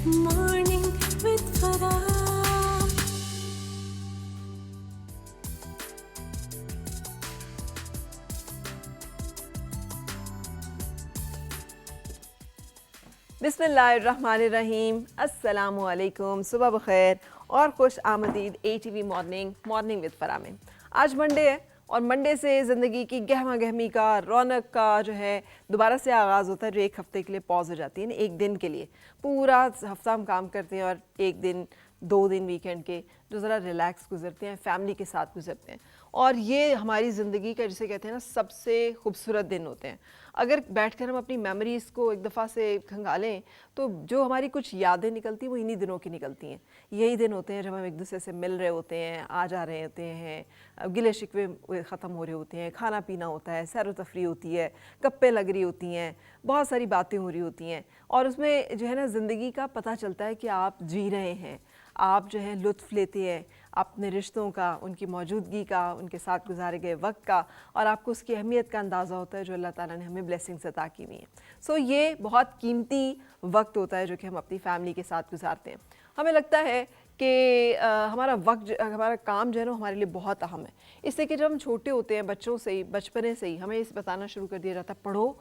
Morning with Farah. बिस्मिल्लाहिर्रहमानिर्रहीम, अस्सलामुअलैकुम, सुबह बखैर और खुश आमदीद ATV मॉर्निंग विद फरा में। आज मंडे है और मंडे से ज़िंदगी की गहमा गहमी का, रौनक का जो है दोबारा से आगाज़ होता है, जो एक हफ़्ते के लिए पॉज हो जाती है ना, एक दिन के लिए। पूरा हफ्ता हम काम करते हैं और एक दिन 2 दिन वीकेंड के जो ज़रा रिलैक्स गुजरते हैं, फैमिली के साथ गुजरते हैं। और ये हमारी ज़िंदगी का, जिसे कहते हैं ना, सबसे खूबसूरत दिन होते हैं। अगर बैठकर हम अपनी मेमोरीज़ को एक दफ़ा से खंगालें तो जो हमारी कुछ यादें निकलती हैं वो इन्हीं दिनों की निकलती हैं। यही दिन होते हैं जब हम एक दूसरे से मिल रहे होते हैं, आ जा रहे होते हैं, गिले शिकवे ख़त्म हो रहे होते हैं, खाना पीना होता है, सैर व तफरी होती है, गप्पें लग रही होती हैं, बहुत सारी बातें हो रही होती हैं। और उसमें जो है ना, ज़िंदगी का पता चलता है कि आप जी रहे हैं, आप जो है लुत्फ़ लेते हैं अपने रिश्तों का, उनकी मौजूदगी का, उनके साथ गुजारे गए वक्त का, और आपको उसकी अहमियत का अंदाज़ा होता है जो अल्लाह ताला ने हमें ब्लेसिंग्स अता की हुई है। सो ये बहुत कीमती वक्त होता है जो कि हम अपनी फैमिली के साथ गुजारते हैं। हमें लगता है कि हमारा वक्त, हमारा काम जो है ना, हमारे लिए बहुत अहम है। इसलिए कि जब हम छोटे होते हैं, बच्चों से ही, बचपने से ही हमें इस बताना शुरू कर दिया जाता है, पढ़ो,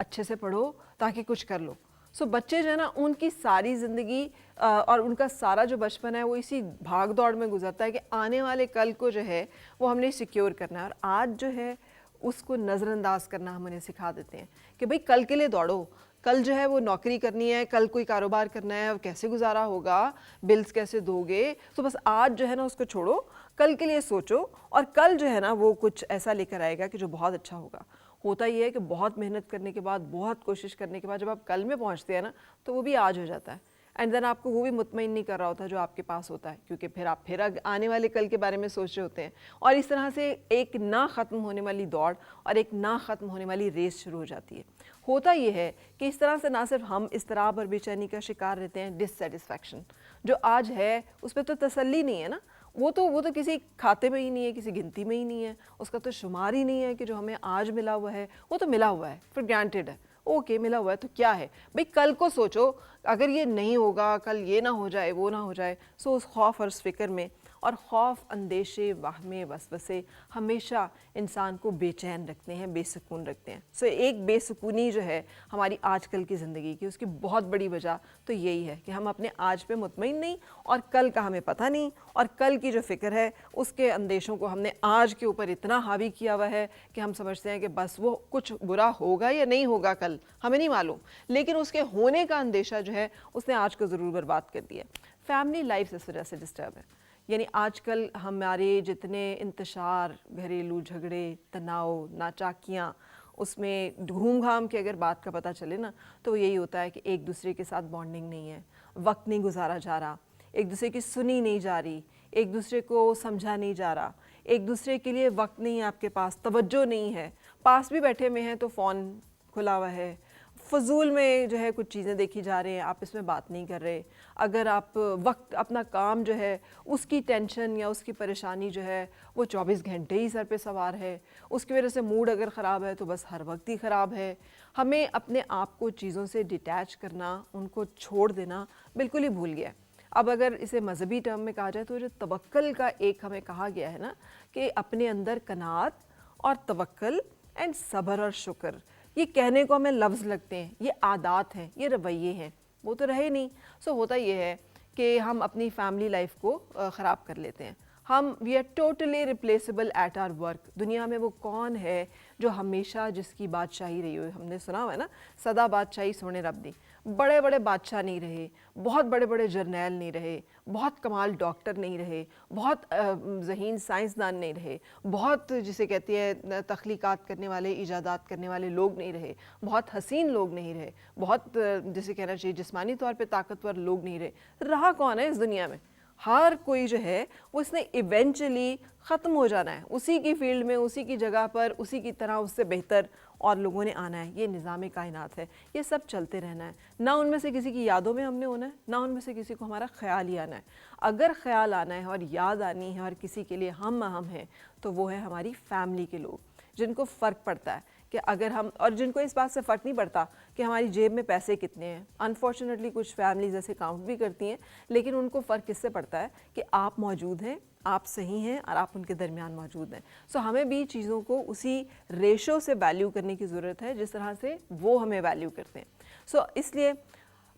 अच्छे से पढ़ो ताकि कुछ कर लो। सो बच्चे जो है ना, उनकी सारी ज़िंदगी और उनका सारा जो बचपन है वो इसी भाग दौड़ में गुजरता है कि आने वाले कल को जो है वो हमने सिक्योर करना है, और आज जो है उसको नज़रअंदाज करना हम उन्हें सिखा देते हैं कि भाई कल के लिए दौड़ो, कल जो है वो नौकरी करनी है, कल कोई कारोबार करना है, कैसे गुजारा होगा, बिल्स कैसे दोगे। तो बस आज जो है ना उसको छोड़ो, कल के लिए सोचो, और कल जो है ना वो कुछ ऐसा लेकर आएगा कि जो बहुत अच्छा होगा। होता ये है कि बहुत मेहनत करने के बाद, बहुत कोशिश करने के बाद जब आप कल में पहुंचते हैं ना, तो वो भी आज हो जाता है। एंड देन आपको वो भी मुतमईन नहीं कर रहा होता जो आपके पास होता है, क्योंकि फिर आप आने वाले कल के बारे में सोच रहे होते हैं। और इस तरह से एक ना ख़त्म होने वाली दौड़ और एक ना ख़त्म होने वाली रेस शुरू हो जाती है। होता ये है कि इस तरह से ना सिर्फ हम इज़्तिराब और बेचैनी का शिकार रहते हैं, डिससेटिस्फैक्शन जो आज है उस पर तो तसल्ली नहीं है ना, वो तो किसी खाते में ही नहीं है, किसी गिनती में ही नहीं है, उसका तो शुमार ही नहीं है कि जो हमें आज मिला हुआ है वो तो मिला हुआ है, फिर ग्रांटेड है, ओके मिला हुआ है तो क्या है भाई, कल को सोचो, अगर ये नहीं होगा, कल ये ना हो जाए, वो ना हो जाए। सो उस खौफ और उस फिक्र में, और खौफ, अंदेशे, वाहमे, वसवसे हमेशा इंसान को बेचैन रखते हैं, बेसुकून रखते हैं। सो एक बेसुकूनी जो है हमारी आजकल की ज़िंदगी की, उसकी बहुत बड़ी वजह तो यही है कि हम अपने आज पे मुतमईन नहीं, और कल का हमें पता नहीं, और कल की जो फ़िक्र है उसके अंदेशों को हमने आज के ऊपर इतना हावी किया हुआ है कि हम समझते हैं कि बस वो कुछ बुरा होगा या नहीं होगा कल, हमें नहीं मालूम, लेकिन उसके होने का अंदेशा जो है उसने आज को ज़रूर बर्बाद कर दिया। फैमिली लाइफ इस वजह से डिस्टर्ब है। यानी आजकल हमारे जितने इंतशार, घरेलू झगड़े, तनाव, नाचाकियाँ, उसमें घूम घाम के अगर बात का पता चले ना, तो यही होता है कि एक दूसरे के साथ बॉन्डिंग नहीं है, वक्त नहीं गुजारा जा रहा, एक दूसरे की सुनी नहीं जा रही, एक दूसरे को समझा नहीं जा रहा, एक दूसरे के लिए वक्त नहीं है आपके पास, तवज्जो नहीं है, पास भी बैठे में हैं तो फ़ोन खुला हुआ है, फजूल में जो है कुछ चीज़ें देखी जा रही हैं, आप इसमें बात नहीं कर रहे। अगर आप वक्त, अपना काम जो है उसकी टेंशन या उसकी परेशानी जो है वो 24 घंटे ही सर पे सवार है, उसकी वजह से मूड अगर ख़राब है तो बस हर वक्त ही ख़राब है। हमें अपने आप को चीज़ों से डिटैच करना, उनको छोड़ देना बिल्कुल ही भूल गया है। अब अगर इसे मजहबी टर्म में कहा जाए तो जो तवक्कल का एक हमें कहा गया है ना, कि अपने अंदर कनात और तवक्कल एंड सब्र और शुक्र, ये कहने को हमें लफ्ज़ लगते हैं, ये आदात हैं, ये रवैये हैं, वो तो रहे नहीं। सो होता ये है कि हम अपनी फैमिली लाइफ को ख़राब कर लेते हैं। हम we are totally replaceable at our work. दुनिया में वो कौन है जो हमेशा जिसकी बादशाही रही हो, हमने सुना हुआ है ना, सदा बादशाही सोने रब दी। बड़े बड़े बादशाह नहीं रहे, बहुत बड़े बड़े जर्नैल नहीं रहे, बहुत कमाल डॉक्टर नहीं रहे, बहुत ज़हीन साइंसदान नहीं रहे, बहुत जिसे कहती है तख्लीक़ात करने वाले, ईजादात करने वाले लोग नहीं रहे, बहुत हसीन लोग नहीं रहे, बहुत जिसे कहना चाहिए जिस्मानी तौर पे ताकतवर लोग नहीं रहे। रहा कौन है इस दुनिया में? हर कोई जो है वो इसने इवेंचुअली ख़त्म हो जाना है, उसी की फील्ड में, उसी की जगह पर, उसी की तरह, उससे बेहतर और लोगों ने आना है। ये निज़ाम कायनात है, ये सब चलते रहना है। ना उनमें से किसी की यादों में हमने होना है, ना उनमें से किसी को हमारा ख्याल ही आना है। अगर ख्याल आना है और याद आनी है और किसी के लिए हम अहम हैं, तो वो है हमारी फैमिली के लोग, जिनको फ़र्क पड़ता है कि अगर हम, और जिनको इस बात से फ़र्क नहीं पड़ता कि हमारी जेब में पैसे कितने हैं, अनफॉर्चुनेटली कुछ फैमिलीज ऐसे काउंट भी करती हैं, लेकिन उनको फ़र्क किससे पड़ता है कि आप मौजूद हैं, आप सही हैं और आप उनके दरमियान मौजूद हैं। सो हमें भी चीज़ों को उसी रेशो से वैल्यू करने की ज़रूरत है जिस तरह से वो हमें वैल्यू करते हैं। सो इसलिए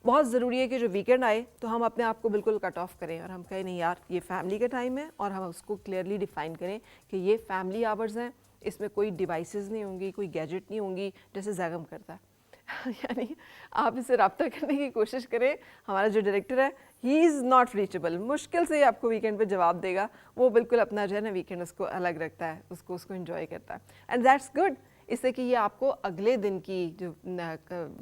बहुत ज़रूरी है कि जो वीकेंड आए तो हम अपने आप को बिल्कुल कट ऑफ करें और हम कहें नहीं यार ये फैमिली का टाइम है, और हम उसको क्लियरली डिफ़ाइन करें कि ये फैमिली आवर्स हैं, इसमें कोई डिवाइसेस नहीं होंगी, कोई गैजेट नहीं होंगी जैसे जैगम करता है। यानी आप इससे रब्ता करने की कोशिश करें। हमारा जो डायरेक्टर है ही इज़ नॉट रीचेबल, मुश्किल से ही आपको वीकेंड पे जवाब देगा। वो बिल्कुल अपना जो है ना वीकेंड उसको अलग रखता है, उसको एंजॉय करता है, एंड दैट्स गुड। इससे कि ये आपको अगले दिन की जो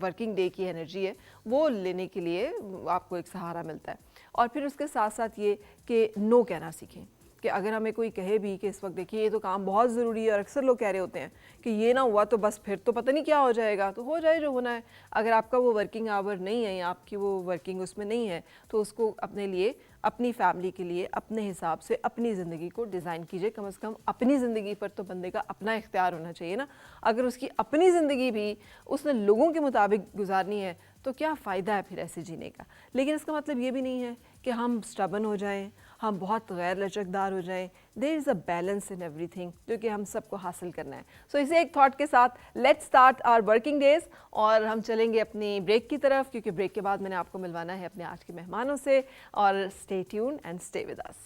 वर्किंग डे की एनर्जी है वो लेने के लिए आपको एक सहारा मिलता है। और फिर उसके साथ साथ ये कि नो कहना सीखें कि अगर हमें कोई कहे भी कि इस वक्त देखिए ये तो काम बहुत ज़रूरी है, और अक्सर लोग कह रहे होते हैं कि ये ना हुआ तो बस फिर तो पता नहीं क्या हो जाएगा, तो हो जाए जो होना है। अगर आपका वो वर्किंग आवर नहीं है या आपकी वो वर्किंग उसमें नहीं है तो उसको अपने लिए, अपनी फैमिली के लिए अपने हिसाब से अपनी ज़िंदगी को डिज़ाइन कीजिए। कम से कम अपनी ज़िंदगी पर तो बंदे का अपना इख्तियार होना चाहिए ना। अगर उसकी अपनी ज़िंदगी भी उसने लोगों के मुताबिक गुजारनी है तो क्या फ़ायदा है फिर ऐसे जीने का। लेकिन इसका मतलब ये भी नहीं है कि हम स्टबन हो जाएं, हम बहुत गैर लचकदार हो जाएं। There is a balance in everything जो कि हम सबको हासिल करना है। सो इसे एक थॉट के साथ let's start our working days, और हम चलेंगे अपनी ब्रेक की तरफ, क्योंकि ब्रेक के बाद मैंने आपको मिलवाना है अपने आज के मेहमानों से। और stay tune and stay with us.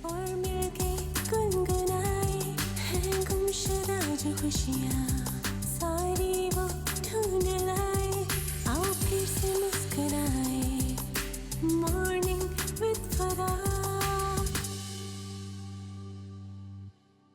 और मिलके गुनगुनाए हैं गुमशुदा जो खुशियाँ।